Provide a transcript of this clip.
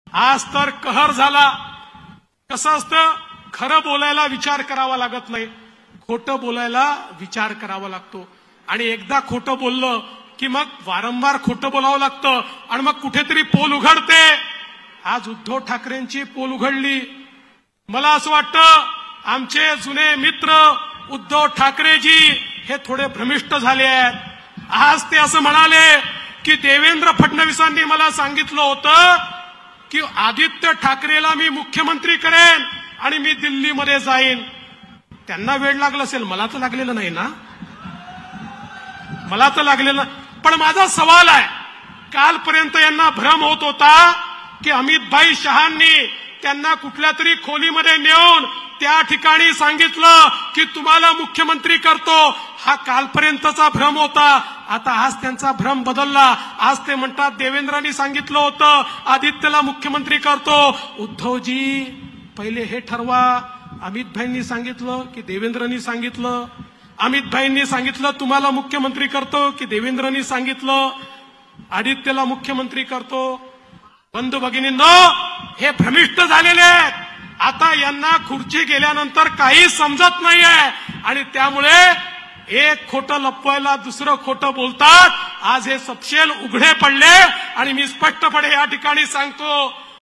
आज तर कहर झाला। कसं असतं, खरं बोलायला विचार करावा लागत नाही, खोटं बोलायला विचार करावा लागतो। आणि एकदा खोटं बोललं की मग वारंवार खोटं बोलावं लागतं आणि मग कुठेतरी पोल उघडते। आज उद्धव ठाकरेंची पोल उघडली। मला असं वाटतं आमचे जुने मित्र उद्धव ठाकरेजी हे थोडे भ्रमिष्ट झाले आहेत। आज ते असं म्हणाले की देवेंद्र फडणवीसांनी मला सांगितलं होतं की आदित्य ठाकरेला मी मुख्यमंत्री करेन आणि मी दिल्लीमध्ये जाईन। त्यांना वेळ लागला असेल, मला तर लागलेलं नाही ना, मला तर लागलेलं। पण माझा सवाल आहे, कालपर्यंत यांना भ्रम होत होता की अमितभाई शहांनी त्यांना कुठल्या तरी खोलीमध्ये नेऊन त्या ठिकाणी सांगितलं की तुम्हाला मुख्यमंत्री करतो, हा कालपर्यंतचा भ्रम होता। आता आज त्यांचा भ्रम बदलला। आज ते म्हणतात देवेंद्रांनी सांगितलं होतं आदित्यला मुख्यमंत्री करतो। उद्धवजी पहिले हे ठरवा, अमितभाईंनी सांगितलं की देवेंद्रांनी सांगितलं? अमितभाईंनी सांगितलं तुम्हाला मुख्यमंत्री करतो की देवेंद्रांनी सांगितलं आदित्यला मुख्यमंत्री करतो? बंधू भगिनींनो, हे भ्रमिष्ट झालेले आहेत। आता यांना खुर्ची गेल्यानंतर काही समजत नाहीये आणि त्यामुळे एक खोटं लपवायला दुसरं खोटं बोलतात। आज हे सपशेल उघडे पडले आणि मी स्पष्टपणे या ठिकाणी सांगतो,